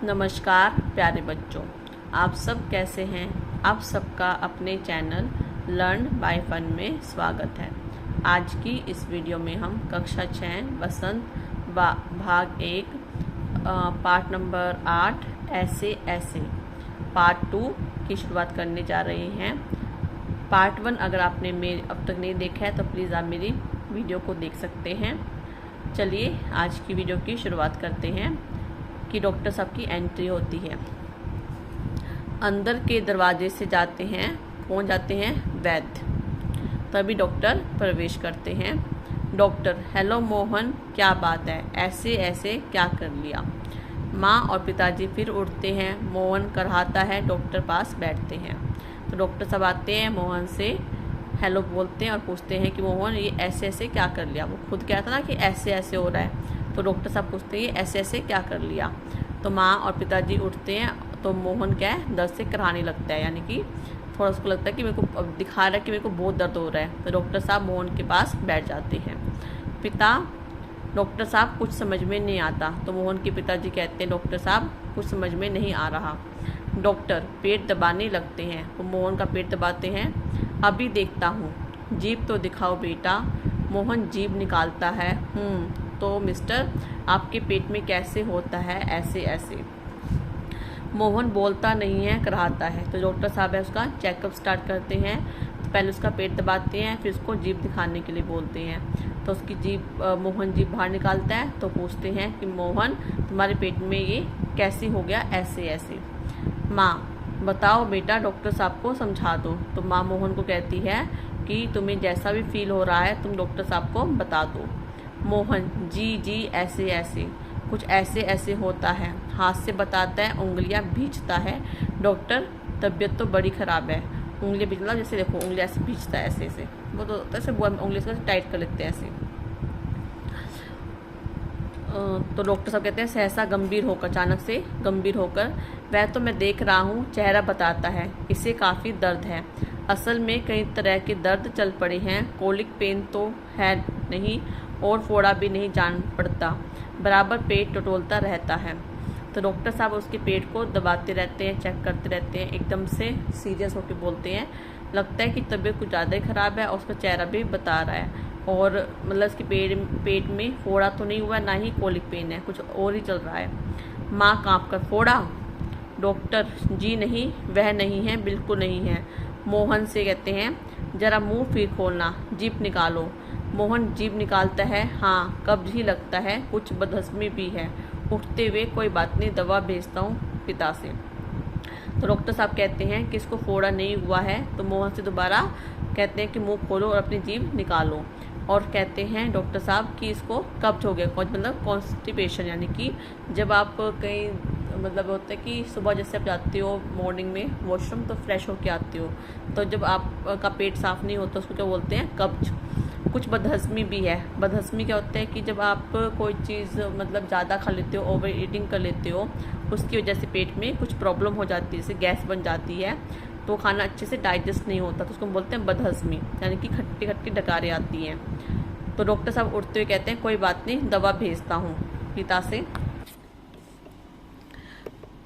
नमस्कार प्यारे बच्चों, आप सब कैसे हैं। आप सबका अपने चैनल लर्न बाय फन में स्वागत है। आज की इस वीडियो में हम कक्षा 6 वसंत भाग 1 पार्ट नंबर 8 ऐसे ऐसे पार्ट 2 की शुरुआत करने जा रहे हैं। पार्ट 1 अगर आपने मेरे अब तक नहीं देखा है तो प्लीज़ आप मेरी वीडियो को देख सकते हैं। चलिए आज की वीडियो की शुरुआत करते हैं कि डॉक्टर साहब की एंट्री होती है। अंदर के दरवाजे से जाते हैं, कौन जाते हैं? वैद्य। तभी डॉक्टर प्रवेश करते हैं। डॉक्टर, हेलो मोहन, क्या बात है, ऐसे ऐसे क्या कर लिया? माँ और पिताजी फिर उठते हैं। मोहन कराहता है, डॉक्टर पास बैठते हैं। तो डॉक्टर साहब आते हैं, मोहन से हेलो बोलते हैं और पूछते हैं कि मोहन ये ऐसे ऐसे क्या कर लिया। वो खुद कह रहा था ना कि ऐसे ऐसे हो रहा है, तो डॉक्टर साहब पूछते हैं ऐसे ऐसे क्या कर लिया। तो माँ और पिताजी उठते हैं तो मोहन क्या है, दर्द से कराहने लगता है, यानी कि थोड़ा उसको लगता है कि मेरे को अब दिखा रहा है कि मेरे को बहुत दर्द हो रहा है। तो डॉक्टर साहब मोहन के पास बैठ जाते हैं। पिता, डॉक्टर साहब कुछ समझ में नहीं आता। तो मोहन के पिताजी कहते हैं डॉक्टर साहब कुछ समझ में नहीं आ रहा। डॉक्टर पेट दबाने लगते हैं। वो मोहन का पेट दबाते हैं। अभी देखता हूँ, जीभ तो दिखाओ बेटा। मोहन जीभ निकालता है। तो मिस्टर आपके पेट में कैसे होता है ऐसे ऐसे? मोहन बोलता नहीं है, कराहता है। तो डॉक्टर साहब है उसका चेकअप स्टार्ट करते हैं। तो पहले उसका पेट दबाते हैं, फिर उसको जीभ दिखाने के लिए बोलते हैं। तो उसकी जीभ मोहन जीभ बाहर निकालता है। तो पूछते हैं कि मोहन तुम्हारे पेट में ये कैसे हो गया ऐसे ऐसे? माँ, बताओ बेटा, डॉक्टर साहब को समझा दो। तो माँ मोहन को कहती है कि तुम्हें जैसा भी फील हो रहा है तुम डॉक्टर साहब को बता दो। मोहन, जी जी ऐसे ऐसे कुछ ऐसे ऐसे होता है। हाथ से बताता है, उंगलियां भींचता है। डॉक्टर तबीयत तो बड़ी ख़राब है। उंगलियां भींचना, जैसे देखो उंगलियां ऐसे भींचता है, ऐसे ऐसे वो तो ऐसे उंगली से टाइट कर लेते हैं ऐसे। तो डॉक्टर साहब कहते हैं सहसा गंभीर होकर, अचानक से गंभीर होकर, वह तो मैं देख रहा हूँ, चेहरा बताता है इसे काफ़ी दर्द है। असल में कई तरह के दर्द चल पड़े हैं। कोलिक पेन तो है नहीं और फोड़ा भी नहीं जान पड़ता, बराबर पेट टटोलता रहता है। तो डॉक्टर साहब उसके पेट को दबाते रहते हैं, चेक करते रहते हैं। एकदम से सीरियस होकर बोलते हैं, लगता है कि तबीयत कुछ ज़्यादा ही ख़राब है और उसका चेहरा भी बता रहा है। और मतलब उसके पेट में फोड़ा तो नहीं हुआ, ना ही कोलिक पेन है, कुछ और ही चल रहा है। माँ काँप कर, फोड़ा? डॉक्टर, जी नहीं, वह नहीं है, बिल्कुल नहीं है। मोहन से कहते हैं जरा मुंह फिर खोलना, जीभ निकालो। मोहन जीभ निकालता है। हाँ, कब्ज ही लगता है, कुछ बदहज़मी भी है। उठते हुए, कोई बात नहीं, दवा भेजता हूँ पिता से। तो डॉक्टर साहब कहते हैं कि इसको फोड़ा नहीं हुआ है। तो मोहन से दोबारा कहते हैं कि मुंह खोलो और अपनी जीभ निकालो। और कहते हैं डॉक्टर साहब कि इसको कब्ज हो गया, मतलब कॉन्स्टिपेशन, यानी कि जब आप कहीं मतलब होता है कि सुबह जैसे आप जाते हो मॉर्निंग में वॉशरूम तो फ्रेश होके आते हो, तो जब आपका पेट साफ नहीं होता उसको क्या बोलते हैं? कब्ज। कुछ बदहज़मी भी है। बदहज़मी क्या होता है कि जब आप कोई चीज़ मतलब ज़्यादा खा लेते हो, ओवर ईटिंग कर लेते हो, उसकी वजह से पेट में कुछ प्रॉब्लम हो जाती है, जैसे गैस बन जाती है, तो खाना अच्छे से डाइजेस्ट नहीं होता, तो उसको बोलते हैं बदहज़मी, यानी कि खट्टी खट्टी डकारें आती हैं। तो डॉक्टर साहब उठते हुए कहते हैं कोई बात नहीं, दवा भेजता हूँ पिता से।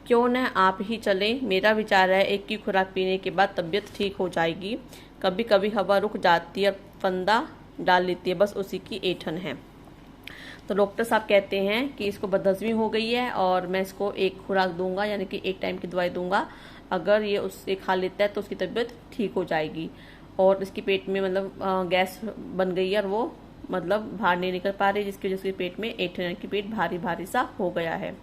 क्यों न आप ही चलें? मेरा विचार है एक की खुराक पीने के बाद तबीयत ठीक हो जाएगी। कभी कभी हवा रुक जाती है और फंदा डाल लेती है, बस उसी की ऐंठन है। तो डॉक्टर साहब कहते हैं कि इसको बदहज़मी हो गई है और मैं इसको एक खुराक दूंगा, यानी कि एक टाइम की दवाई दूंगा। अगर ये उससे खा लेता है तो उसकी तबीयत ठीक हो जाएगी। और इसके पेट में मतलब गैस बन गई है और वो मतलब बाहर नहीं निकल पा रही, जिसकी वजह से पेट में ऐंठन, यानी कि पेट भारी भारी सा हो गया है।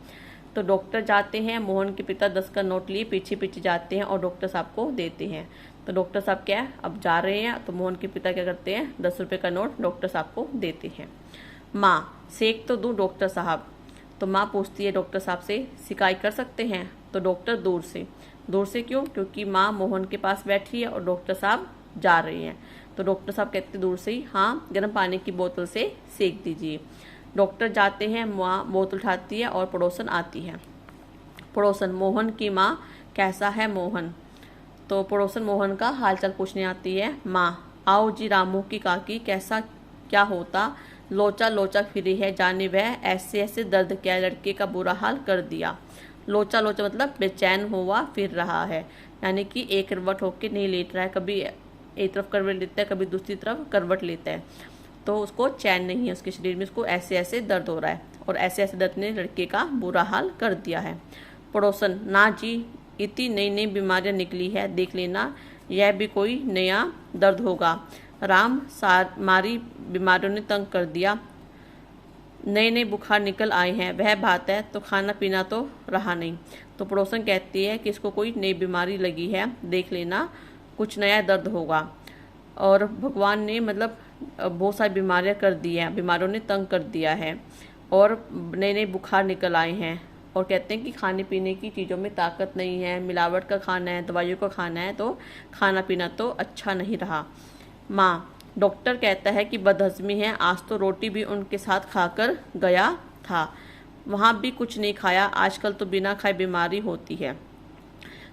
तो डॉक्टर जाते हैं, मोहन के पिता 10 का नोट लिए पीछे पीछे जाते हैं और डॉक्टर साहब को देते हैं। तो डॉक्टर साहब क्या है, अब जा रहे हैं, तो मोहन के पिता क्या करते हैं, 10 रुपये का नोट डॉक्टर साहब को देते हैं। माँ, सेक तो दूँ डॉक्टर साहब? तो माँ पूछती है डॉक्टर साहब से, सिकाई कर सकते हैं? तो डॉक्टर दूर से। दूर से क्यों? क्योंकि माँ मोहन के पास बैठी है और डॉक्टर साहब जा रहे हैं। तो डॉक्टर साहब कहते दूर से ही। हाँ, गर्म पानी की बोतल से सेक दीजिए। डॉक्टर जाते हैं, माँ बोतल उठाती है और पड़ोसन आती है। पड़ोसन, मोहन की माँ, कैसा है मोहन? तो पड़ोसन मोहन का हालचाल पूछने आती है। माँ, आओ जी रामू की काकी, कैसा क्या होता? लोचा लोचा फिरी है, जाने वह ऐसे ऐसे दर्द क्या लड़के का बुरा हाल कर दिया। लोचा लोचा मतलब बेचैन हुआ फिर रहा है, यानी कि एक करवट होके नहीं लेट रहा है, कभी एक तरफ करवट लेता है कभी दूसरी तरफ करवट लेता है, तो उसको चैन नहीं है उसके शरीर में, उसको ऐसे ऐसे दर्द हो रहा है। और ऐसे ऐसे दर्द ने लड़के का बुरा हाल कर दिया है। पड़ोसन, ना जी, इतनी नई नई बीमारियां निकली है, देख लेना यह भी कोई नया दर्द होगा। राम मारी बीमारियों ने तंग कर दिया, नए नए बुखार निकल आए हैं, वह बात है तो खाना पीना तो रहा नहीं। तो पड़ोसन कहती है कि इसको कोई नई बीमारी लगी है, देख लेना कुछ नया दर्द होगा। और भगवान ने मतलब बहुत सारी बीमारियां कर दी हैं, बीमारियों ने तंग कर दिया है और नए नए बुखार निकल आए हैं। और कहते हैं कि खाने पीने की चीज़ों में ताकत नहीं है, मिलावट का खाना है, दवाइयों का खाना है, तो खाना पीना तो अच्छा नहीं रहा। माँ, डॉक्टर कहता है कि बदहजमी है, आज तो रोटी भी उनके साथ खाकर गया था, वहाँ भी कुछ नहीं खाया, आजकल तो बिना खाए बीमारी होती है।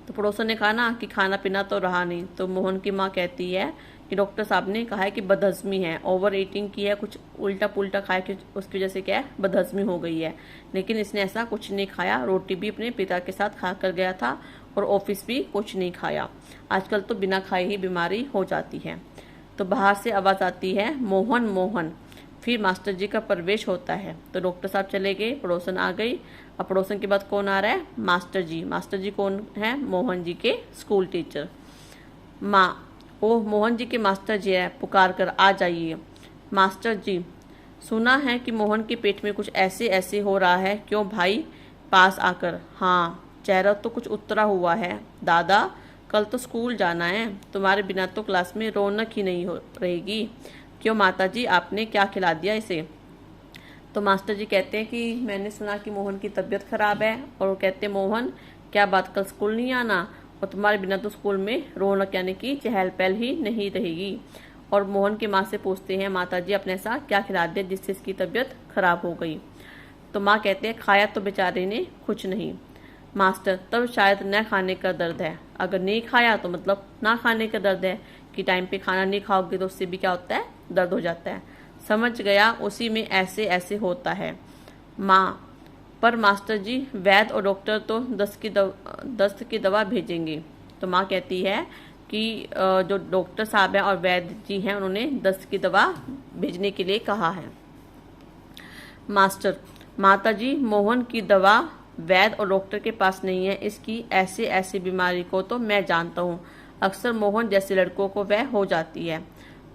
तो पड़ोसन ने कहा ना कि खाना पीना तो रहा नहीं, तो मोहन की माँ कहती है कि डॉक्टर साहब ने कहा है कि बदहजमी है, ओवर ईटिंग की है, कुछ उल्टा पुल्टा खाया कि उसकी वजह से क्या है बदहजमी हो गई है। लेकिन इसने ऐसा कुछ नहीं खाया, रोटी भी अपने पिता के साथ खा कर गया था और ऑफिस भी कुछ नहीं खाया, आजकल तो बिना खाए ही बीमारी हो जाती है। तो बाहर से आवाज़ आती है, मोहन मोहन। फिर मास्टर जी का प्रवेश होता है। तो डॉक्टर साहब चले गए, पड़ोसन आ गई। अब पड़ोसन के बाद कौन आ रहा है? मास्टर जी। मास्टर जी कौन है? मोहन जी के स्कूल टीचर। माँ, ओह मोहन जी के मास्टर जी है, पुकार कर आ जाइए। मास्टर जी, सुना है कि मोहन के पेट में कुछ ऐसे ऐसे हो रहा है, क्यों भाई? पास आकर, हाँ, चेहरा तो कुछ उतरा हुआ है। दादा, कल तो स्कूल जाना है, तुम्हारे बिना तो क्लास में रौनक ही नहीं हो रहेगी। क्यों माताजी, आपने क्या खिला दिया इसे? तो मास्टर जी कहते हैं कि मैंने सुना कि मोहन की तबीयत खराब है। और वो कहते हैं, मोहन क्या बात, कल स्कूल नहीं आना? और तुम्हारे बिना तो स्कूल में रौनक यानी कि चहल पहल ही नहीं रहेगी। और मोहन की माँ से पूछते हैं, माताजी आपने ऐसा क्या खिला दिया जिससे इसकी तबीयत खराब हो गई? तो माँ कहते हैं, खाया तो बेचारे ने कुछ नहीं। मास्टर, तब शायद न खाने का दर्द है। अगर नहीं खाया तो मतलब ना खाने का दर्द है कि टाइम पे खाना नहीं खाओगे तो उससे भी क्या होता है, दर्द हो जाता है। समझ गया, उसी में ऐसे ऐसे होता है। माँ, पर मास्टर जी वैद्य और डॉक्टर तो दस्त की दवा भेजेंगे। तो माँ कहती है कि जो डॉक्टर साहब हैं और वैद्य जी हैं उन्होंने दस्त की दवा भेजने के लिए कहा है। मास्टर, माताजी मोहन की दवा वैद्य और डॉक्टर के पास नहीं है, इसकी ऐसे ऐसी बीमारी को तो मैं जानता हूँ, अक्सर मोहन जैसे लड़कों को वह हो जाती है।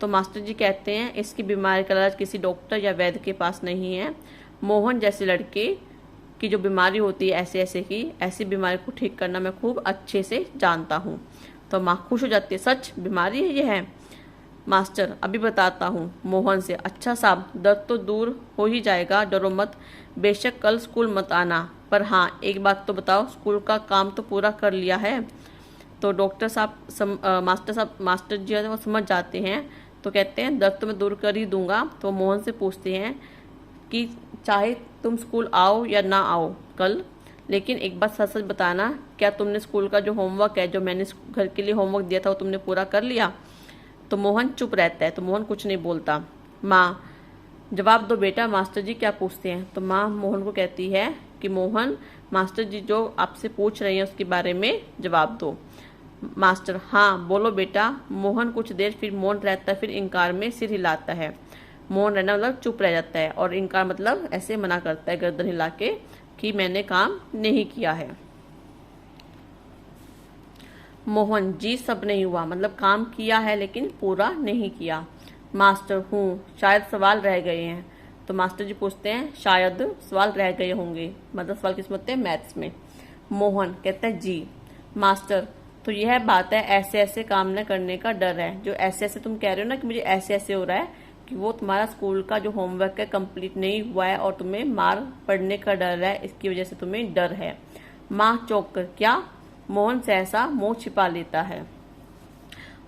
तो मास्टर जी कहते हैं, इसकी बीमारी का इलाज किसी डॉक्टर या वैद्य के पास नहीं है, मोहन जैसे लड़के की जो बीमारी होती है ऐसे ऐसे की, ऐसी बीमारी को ठीक करना मैं खूब अच्छे से जानता हूँ। तो माँ खुश हो जाती है, सच बीमारी है ये है? मास्टर, अभी बताता हूँ मोहन से। अच्छा साहब, दर्द तो दूर हो ही जाएगा, डरो मत, बेशक कल स्कूल मत आना, पर हाँ एक बात तो बताओ, स्कूल का काम तो पूरा कर लिया है? तो डॉक्टर साहब मास्टर जी वो समझ जाते हैं, तो कहते हैं दर्द तो मैं दूर कर ही दूंगा। तो मोहन से पूछते हैं कि चाहे तुम स्कूल आओ या ना आओ कल, लेकिन एक बात सच सच बताना, क्या तुमने स्कूल का जो होमवर्क है, जो मैंने घर के लिए होमवर्क दिया था, वो तुमने पूरा कर लिया? तो मोहन चुप रहता है, तो मोहन कुछ नहीं बोलता। माँ, जवाब दो बेटा, मास्टर जी क्या पूछते हैं? तो माँ मोहन को कहती है कि मोहन, मास्टर जी जो आपसे पूछ रही हैं उसके बारे में जवाब दो। मास्टर, हाँ बोलो बेटा। मोहन कुछ देर फिर मौन रहता है, फिर इनकार में सिर हिलाता है। मौन रहना मतलब चुप रह जाता है, और इनकार मतलब ऐसे मना करता है गर्दन हिला के कि मैंने काम नहीं किया है। मोहन, जी सब नहीं हुआ, मतलब काम किया है लेकिन पूरा नहीं किया। मास्टर, हूँ, शायद सवाल रह गए हैं। तो मास्टर जी पूछते हैं, शायद सवाल रह गए होंगे, मतलब सवाल किस में होते हैं? मैथ्स में। मोहन कहता है जी। मास्टर, तो यह बात है, ऐसे ऐसे काम न करने का डर है, जो ऐसे ऐसे तुम कह रहे हो ना कि मुझे ऐसे ऐसे हो रहा है, कि वो तुम्हारा स्कूल का जो होमवर्क है कंप्लीट नहीं हुआ है और तुम्हें मार पड़ने का डर है, इसकी वजह से तुम्हें डर है। माँ चौंक कर, क्या? मोहन सहसा मुंह छिपा लेता है।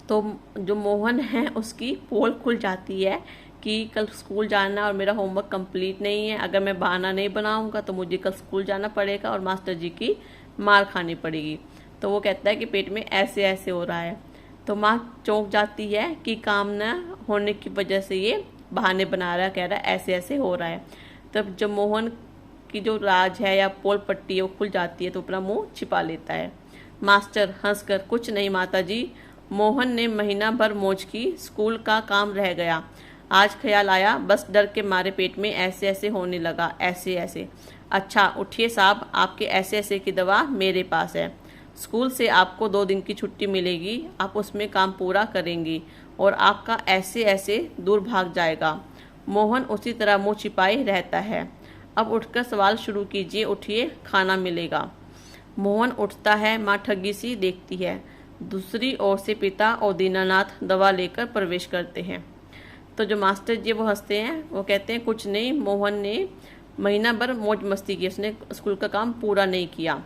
तो जो मोहन है उसकी पोल खुल जाती है कि कल स्कूल जाना और मेरा होमवर्क कंप्लीट नहीं है, अगर मैं बहाना नहीं बनाऊंगा तो मुझे कल स्कूल जाना पड़ेगा और मास्टर जी की मार खानी पड़ेगी। तो वो कहता है कि पेट में ऐसे ऐसे हो रहा है। तो माँ चौंक जाती है कि काम न होने की वजह से ये बहाने बना रहा है, कह रहा है ऐसे ऐसे हो रहा है। तब जब मोहन की जो राज है या पोल पट्टी है वो खुल जाती है तो अपना मुंह छिपा लेता है। मास्टर हंसकर, कुछ नहीं माताजी, मोहन ने महीना भर मौज की, स्कूल का काम रह गया। आज ख्याल आया, बस डर के मारे पेट में ऐसे ऐसे होने लगा, ऐसे ऐसे। अच्छा उठिए साहब, आपके ऐसे ऐसे की दवा मेरे पास है। स्कूल से आपको 2 दिन की छुट्टी मिलेगी, आप उसमें काम पूरा करेंगी और आपका ऐसे ऐसे दूर भाग जाएगा। मोहन उसी तरह मुंह छिपाए रहता है। अब उठकर सवाल शुरू कीजिए, उठिए, खाना मिलेगा। मोहन उठता है, माँ ठगी सी देखती है। दूसरी ओर से पिता और दीनानाथ दवा लेकर प्रवेश करते हैं। तो जो मास्टर जी वो हंसते हैं, वो कहते हैं कुछ नहीं, मोहन ने महीना भर मौज मस्ती की, उसने स्कूल का काम पूरा नहीं किया,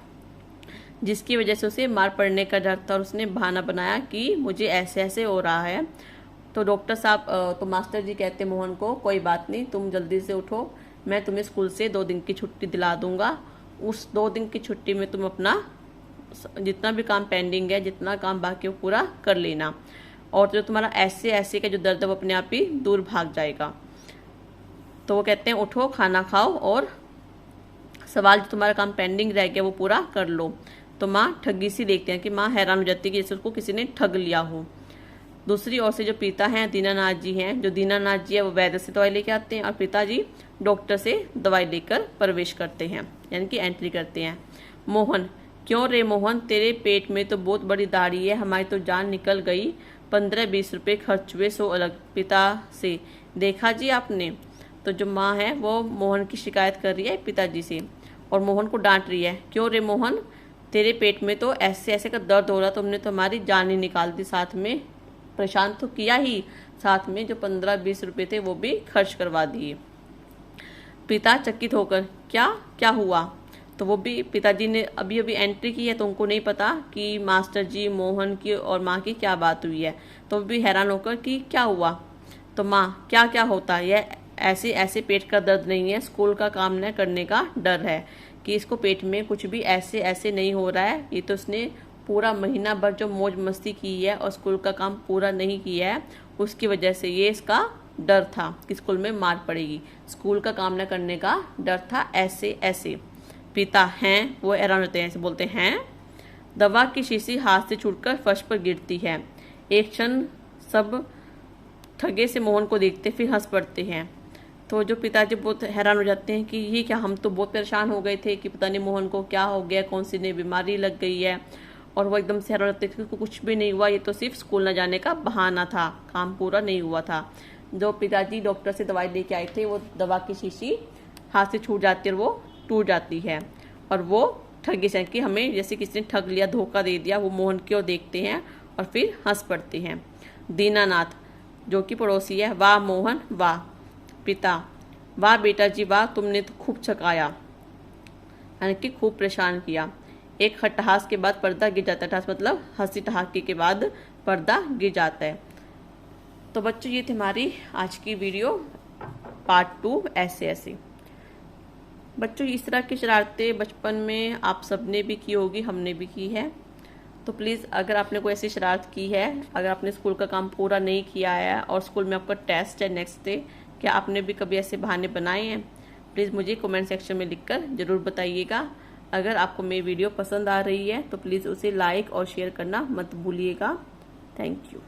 जिसकी वजह से उसे मार पड़ने का डर था और उसने बहाना बनाया कि मुझे ऐसे ऐसे हो रहा है। तो डॉक्टर साहब, तो मास्टर जी कहते हैं मोहन को, कोई बात नहीं, तुम जल्दी से उठो, मैं तुम्हें स्कूल से 2 दिन की छुट्टी दिला दूंगा। उस 2 दिन की छुट्टी में तुम अपना जितना भी काम पेंडिंग है, जितना काम बाकी है, वो पूरा कर लेना और जो तुम्हारा ऐसे ऐसे का जो दर्द है वो अपने आप ही दूर भाग जाएगा। तो वो कहते हैं उठो, खाना खाओ और सवाल जो तुम्हारा काम पेंडिंग रह गया वो पूरा कर लो। तो माँ ठगी सी देखते हैं कि माँ हैरान हो जाती है कि जैसे उसको किसी ने ठग लिया हो। दूसरी ओर से जो पिता हैं दीनानाथ जी हैं, जो दीनानाथ जी है वो वैद्य से दवाई लेके आते हैं और पिताजी डॉक्टर से दवाई लेकर प्रवेश करते हैं, यानी कि एंट्री करते हैं। मोहन, क्यों रे मोहन, तेरे पेट में तो बहुत बड़ी दाढ़ी है, हमारी तो जान निकल गई, 15-20 रुपये खर्च हुए, 100 अलग। पिता से, देखा जी आपने। तो जो माँ है वो मोहन की शिकायत कर रही है पिताजी से और मोहन को डांट रही है, क्यों रे मोहन, तेरे पेट में तो ऐसे ऐसे का दर्द हो रहा, तुमने तो हमारी जान ही निकाल दी, साथ में परेशान तो किया ही, साथ में जो 15-20 रुपये थे वो भी खर्च करवा दिए। पिता चकित होकर, क्या क्या हुआ। तो वो भी पिताजी ने अभी अभी एंट्री की है तो उनको नहीं पता कि मास्टर जी, मोहन की और माँ की क्या बात हुई है। तो वो भी हैरान होकर कि क्या हुआ। तो माँ, क्या क्या होता है, यह ऐसे ऐसे पेट का दर्द नहीं है, स्कूल का काम न करने का डर है, कि इसको पेट में कुछ भी ऐसे ऐसे नहीं हो रहा है, ये तो उसने पूरा महीना भर जो मौज मस्ती की है और स्कूल का काम पूरा नहीं किया है, उसकी वजह से ये इसका डर था कि स्कूल में मार पड़ेगी, स्कूल का काम न करने का डर था, ऐसे ऐसे। पिता हैं, वो हैरान होते हैं, ऐसे बोलते हैं। दवा की शीशी हाथ से छूटकर फर्श पर गिरती है। एक क्षण सब ठगे से मोहन को देखते फिर हंस पड़ते हैं। तो जो पिताजी बहुत हैरान हो जाते हैं कि ये क्या, हम तो बहुत परेशान हो गए थे कि पता नहीं मोहन को क्या हो गया, कौन सी नई बीमारी लग गई है, और वो एकदम से हैरान होते थे कि कुछ भी नहीं हुआ, ये तो सिर्फ स्कूल न जाने का बहाना था, काम पूरा नहीं हुआ था। जो पिताजी डॉक्टर से दवाई लेके आए थे वो दवा की शीशी हाथ से छूट जाती है और वो टूट जाती है और वो ठगी से कि हमें जैसे किसी ने ठग लिया, धोखा दे दिया, वो मोहन की ओर देखते हैं और फिर हंस पड़ते हैं। दीनानाथ जो कि पड़ोसी है, वाह मोहन वाह। पिता, वाह बेटा जी वाह, तुमने तो खूब छकाया, यानी कि खूब परेशान किया। एक खटहास के बाद पर्दा गिर जाता है, मतलब हंसी ठहाके के बाद पर्दा गिर जाता है। तो बच्चों ये थी हमारी आज की वीडियो पार्ट 2 ऐसे ऐसे। बच्चों इस तरह की शरारतें बचपन में आप सबने भी की होगी, हमने भी की है। तो प्लीज़ अगर आपने कोई ऐसी शरारत की है, अगर आपने स्कूल का काम पूरा नहीं किया है और स्कूल में आपका टेस्ट है नेक्स्ट डे, क्या आपने भी कभी ऐसे बहाने बनाए हैं, प्लीज़ मुझे कमेंट सेक्शन में लिखकर ज़रूर बताइएगा। अगर आपको मेरी वीडियो पसंद आ रही है तो प्लीज़ उसे लाइक और शेयर करना मत भूलिएगा। Thank you.